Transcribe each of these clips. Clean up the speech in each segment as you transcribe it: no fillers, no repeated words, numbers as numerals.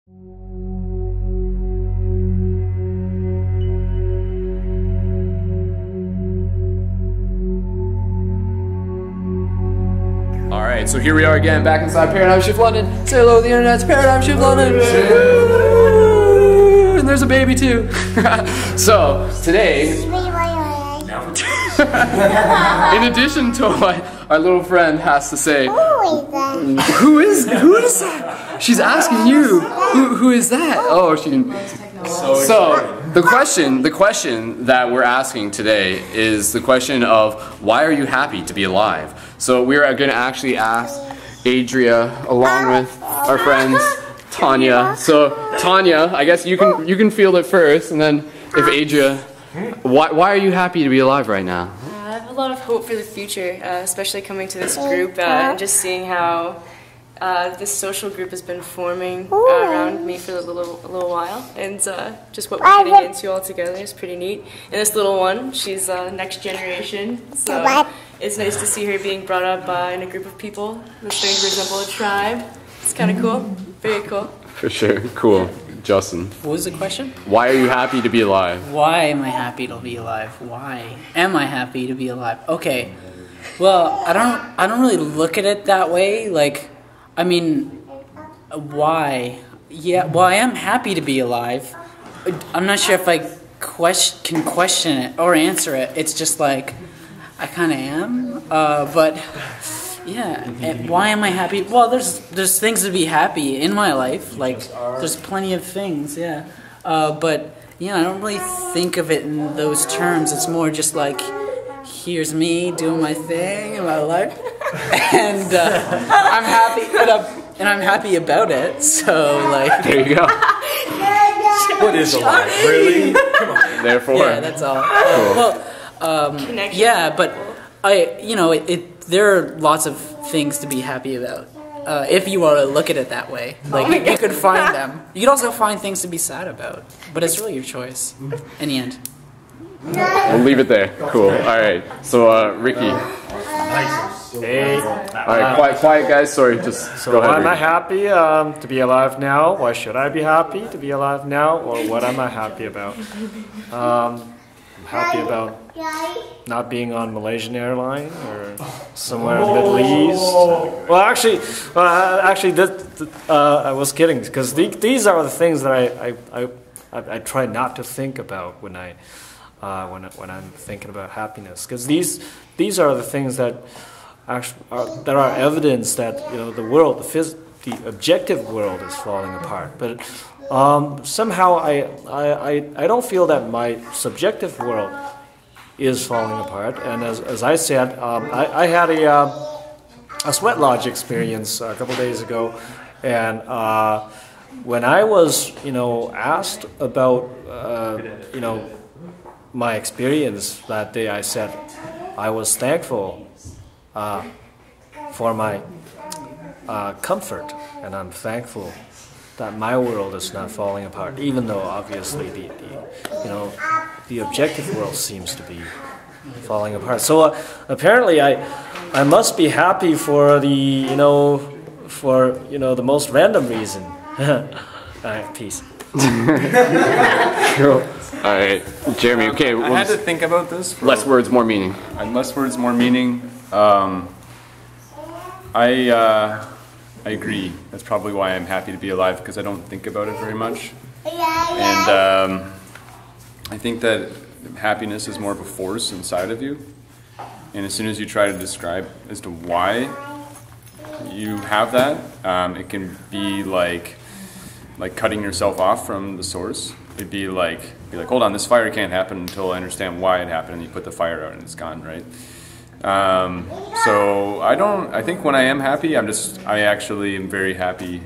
Alright, so here we are again, back inside Paradigm Shift London. Say hello to the internet, it's Paradigm Shift London. And there's a baby too. So, today, in addition to what our little friend has to say, who is that? She's asking you, who is that? Oh, she didn't. So, the question that we're asking today is the question of, why are you happy to be alive? So we're going to actually ask Adria along with our friends Tanya. So Tanya, I guess you can field it first, and then if Adria, why are you happy to be alive right now? I have a lot of hope for the future, especially coming to this group and just seeing how this social group has been forming around me for a little while, and just what we're getting into all together is pretty neat. And this little one, she's next generation, so it's nice to see her being brought up in a group of people that's starting to resemble a tribe. It's kind of cool, very cool. For sure, cool. Justin. What was the question? Why are you happy to be alive? Why am I happy to be alive? Why am I happy to be alive? Okay, well, I don't really look at it that way. Like, I mean, why? Yeah, well, I am happy to be alive. I'm not sure if I can question it or answer it. It's just like, I kind of am. But yeah, and why am I happy? Well, there's things to be happy in my life. Like, there's plenty of things, yeah. But yeah, I don't really think of it in those terms. It's more just like, here's me doing my thing in my life, and I'm happy, and I'm happy about it. So like, there you go. What is a life, really? Come on. Therefore, yeah, that's all. Yeah, but there are lots of things to be happy about. If you want to look at it that way, like you could find them. You could also find things to be sad about, but it's really your choice in the end. We'll leave it there. Cool. All right. So, Ricky. Hey. All right, quiet, guys. Sorry, just go ahead. Why am I happy to be alive now? Why should I be happy to be alive now? Or what am I happy about? I'm happy about not being on Malaysian airline or somewhere in the Middle East. Well, actually, I was kidding, because these are the things that I try not to think about when I'm thinking about happiness, because these are the things that are evidence that the world, the objective world is falling apart. But somehow I don't feel that my subjective world is falling apart. And as I said, I had a sweat lodge experience a couple days ago, and when I was asked about my experience that day, I said I was thankful for my comfort, and I'm thankful that my world is not falling apart, even though obviously the objective world seems to be falling apart. So apparently I must be happy for the most random reason. All right, peace. Cool. All right, Jeremy. Okay, I had to think about this. Less words, more meaning. Less words, more meaning. I agree. That's probably why I'm happy to be alive, because I don't think about it very much. And I think that happiness is more of a force inside of you. And as soon as you try to describe as to why you have that, it can be like cutting yourself off from the source. It'd be like, hold on, this fire can't happen until I understand why it happened, and you put the fire out and it's gone, right? So I think when I am happy, I actually am very happy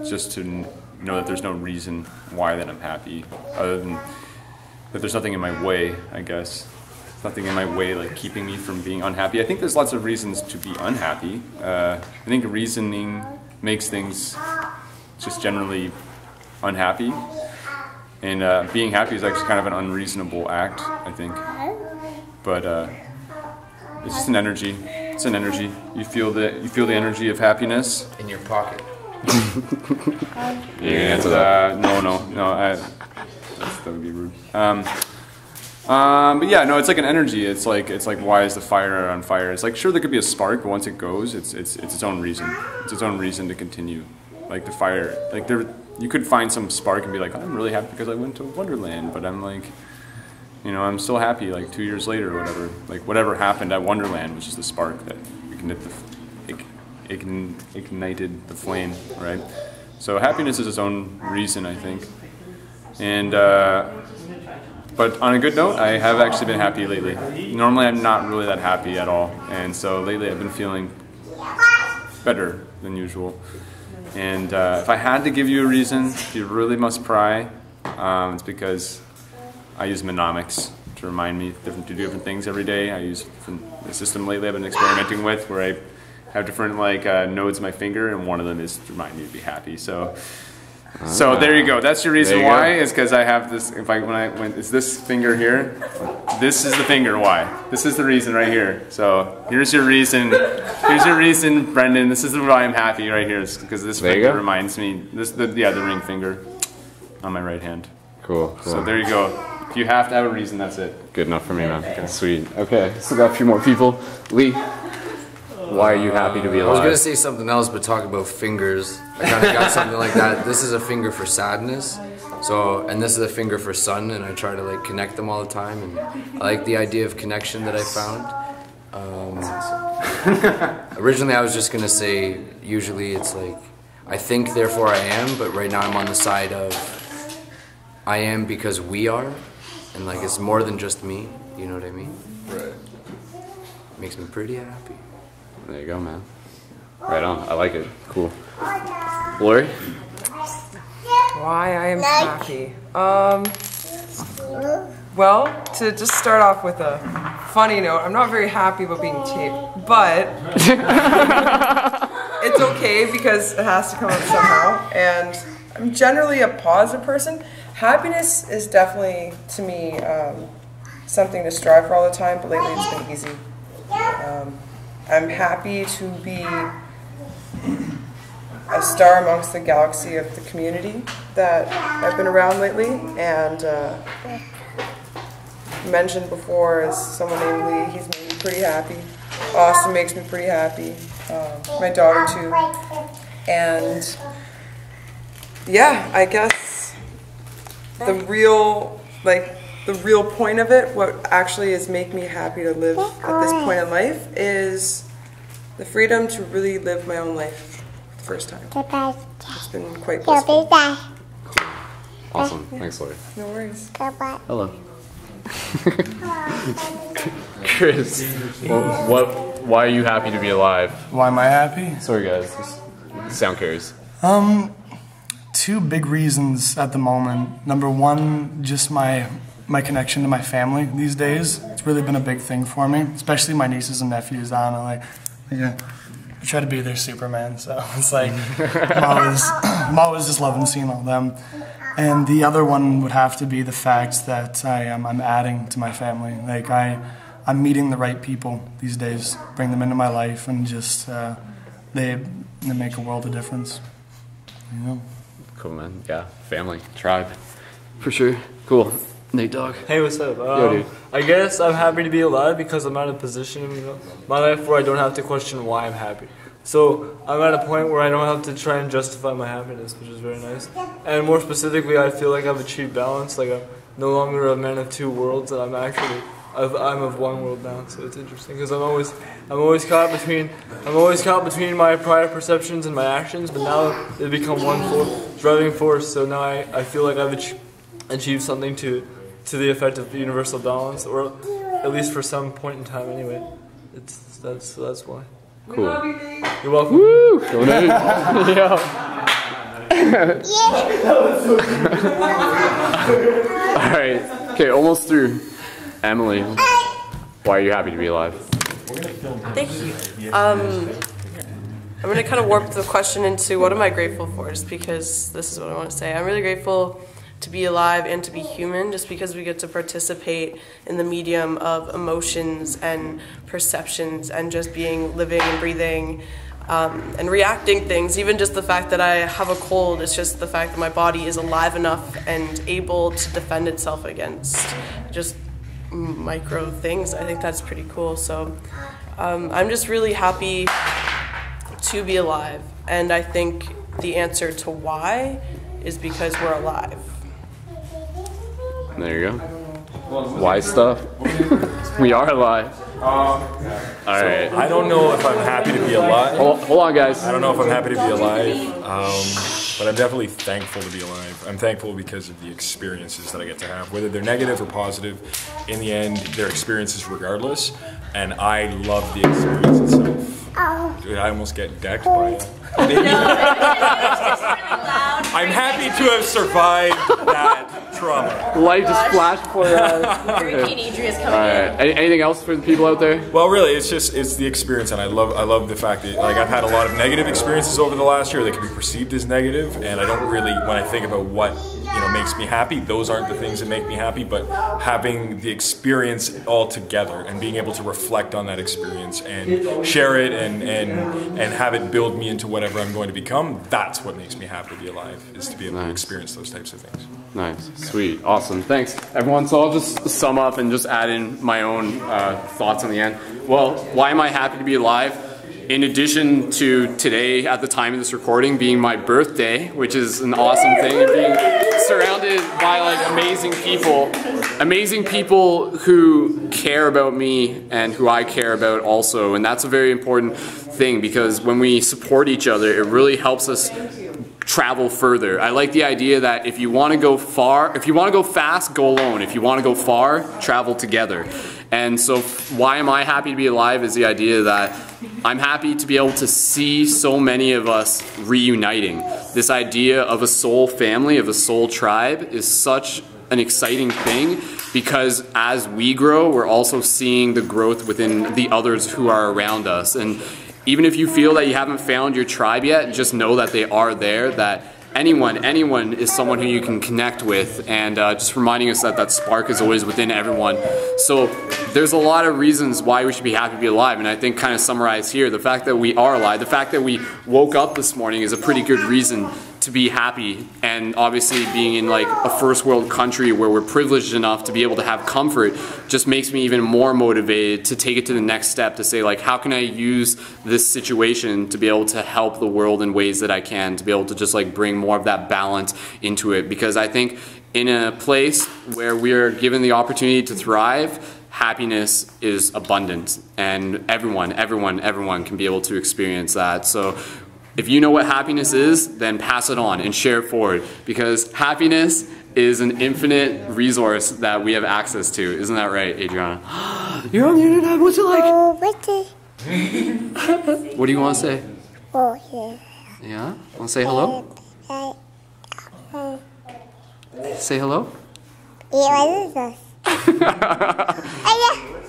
just to know that there's no reason why that I'm happy, other than that there's nothing in my way, I guess. Nothing in my way like keeping me from being unhappy. I think there's lots of reasons to be unhappy. I think reasoning makes things just generally unhappy. And being happy is actually kind of an unreasonable act, I think. But it's just an energy. It's an energy. You feel the energy of happiness in your pocket. You can answer that. No. That would be rude. But yeah, no, it's like an energy. It's like why is the fire on fire? It's like sure there could be a spark, but once it goes, it's its own reason. It's its own reason to continue. Like the fire, like you could find some spark and be like, I'm really happy because I went to Wonderland, but I'm like, you know, I'm still happy like 2 years later or whatever. Like whatever happened at Wonderland was just the spark that ignited the flame, right? So happiness is its own reason, I think. And but on a good note, I have actually been happy lately. Normally I'm not really that happy at all, and so lately I've been feeling better than usual. And if I had to give you a reason, you really must pry, it's because I use mnemonics to remind me to do different things every day. I use a system lately I've been experimenting with where I have different nodes in my finger, and one of them is to remind me to be happy. So there you go. That's your reason why. Is because I have this. When it's this finger here, this is the finger. Why? This is the reason right here. So here's your reason. Here's your reason, Brendan. This is why I'm happy right here. Because this finger reminds me. The ring finger on my right hand. Cool. So there you go. If you have to have a reason, that's it. Good enough for me, man. Okay. Sweet. Okay. Still got a few more people. Lee. Why are you happy to be alive? I was going to say something else, but talk about fingers. I kind of got something like that. This is a finger for sadness. And this is a finger for sun, and I try to like connect them all the time. And I like the idea of connection that I found. Originally, I was just going to say, usually it's like, I think, therefore I am, but right now I'm on the side of I am because we are. And like, it's more than just me. You know what I mean? Right. Makes me pretty happy. There you go, man. Right on. I like it. Cool. Lori? Why I am happy? Well, to just start off with a funny note, I'm not very happy about being taped, but it's okay because it has to come out somehow, and I'm generally a positive person. Happiness is definitely, to me, something to strive for all the time, but lately it's been easy. I'm happy to be a star amongst the galaxy of the community that I've been around lately, and mentioned before is someone named Lee. He's made me pretty happy. Austin makes me pretty happy. My daughter too. And yeah, I guess the real point of it, what actually is making me happy to live at this point in life, is the freedom to really live my own life for the first time. It's been quite blissful. Awesome. Thanks, Lori. No worries. Hello. Chris, why are you happy to be alive? Why am I happy? Sorry, guys. Just sound curious. Two big reasons at the moment. Number one, just my connection to my family these days. It's really been a big thing for me, especially my nieces and nephews. I try to be their Superman, so it's like I'm always just loving seeing all them. And the other one would have to be the fact that I'm adding to my family. Like I'm meeting the right people these days, bring them into my life, and just they make a world of difference. You know. Cool, man. Yeah, family, tribe, for sure. Cool. Nate Dogg. Hey, what's up? Yo, dude. I guess I'm happy to be alive because I'm at a position in my life where I don't have to question why I'm happy. So I'm at a point where I don't have to try and justify my happiness, which is very nice. And more specifically, I feel like I've achieved balance. Like I'm no longer a man of two worlds, and I'm of one world now. So it's interesting because I'm always caught between my prior perceptions and my actions, but now they become one driving force. So now I feel like I've achieved something to the effect of universal balance, or at least for some point in time anyway. That's why. Cool. You're welcome. Woo! Go Nate. Yeah. All right. Okay, almost through. Emily, why are you happy to be alive? Thank you. I'm going to kind of warp the question into what am I grateful for, just because this is what I want to say. I'm really grateful to be alive and to be human, just because we get to participate in the medium of emotions and perceptions and just being living and breathing and reacting things. Even just the fact that I have a cold, it's just the fact that my body is alive enough and able to defend itself against just micro things. I think that's pretty cool. So I'm just really happy to be alive, and I think the answer to why is because we're alive. There you go. Why stuff? We are alive. All right. I don't know if I'm happy to be alive. Hold on, guys. I don't know if I'm happy to be alive, but I'm definitely thankful to be alive. I'm thankful because of the experiences that I get to have, whether they're negative or positive. In the end, they're experiences regardless, and I love the experience itself. Dude, I almost get decked by it. I'm happy to have survived that trauma. Light just flashed before your eyes. Repeat Adria's coming in. Anything else for the people out there? Well, really, it's the experience, and I love the fact that, like, I've had a lot of negative experiences over the last year that can be perceived as negative, and I don't really, when I think about what makes me happy, those aren't the things that make me happy, but having the experience all together and being able to reflect on that experience and share it and have it build me into whatever I'm going to become, that's what makes me happy to be alive, is to be able to experience those types of things. Nice, sweet, awesome, thanks everyone. So I'll just sum up and just add in my own thoughts on the end. Well, why am I happy to be alive? In addition to today, at the time of this recording, being my birthday, which is an awesome thing, and being surrounded by like amazing people who care about me and who I care about also, and that's a very important thing, because when we support each other, it really helps us travel further. I like the idea that if you want to go far, if you want to go fast, go alone. If you want to go far, travel together. And so why am I happy to be alive is the idea that I'm happy to be able to see so many of us reuniting. This idea of a soul family, of a soul tribe, is such an exciting thing, because as we grow, we're also seeing the growth within the others who are around us. And even if you feel that you haven't found your tribe yet, just know that they are there, that anyone is someone who you can connect with, and just reminding us that that spark is always within everyone. So there's a lot of reasons why we should be happy to be alive, and I think kind of summarized here, the fact that we are alive, the fact that we woke up this morning is a pretty good reason to be happy. And obviously being in like a first world country where we're privileged enough to be able to have comfort just makes me even more motivated to take it to the next step, to say like, how can I use this situation to be able to help the world in ways that I can, to be able to just like bring more of that balance into it. Because I think in a place where we're given the opportunity to thrive, happiness is abundant, and everyone can be able to experience that. So if you know what happiness is, then pass it on and share it forward, because happiness is an infinite resource that we have access to. Isn't that right, Adriana? You're on the internet, what's it like? What do you want to say? Yeah? Want to say hello? Say hello?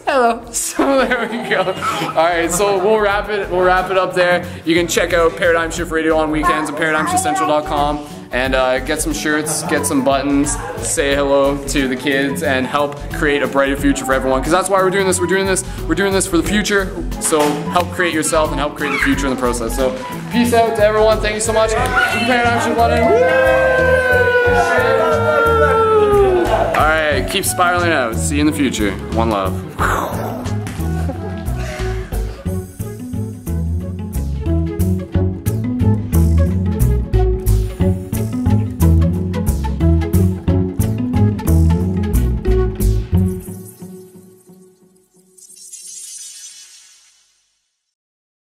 Hello. So there we go. All right, so we'll wrap it up there. You can check out Paradigm Shift Radio on weekends at ParadigmShiftCentral.com and get some shirts, get some buttons, say hello to the kids, and help create a brighter future for everyone. Because that's why we're doing this. We're doing this for the future. So help create yourself and help create the future in the process. So peace out to everyone. Thank you so much. Paradigm Shift London. All right, keep spiraling out. See you in the future. One love.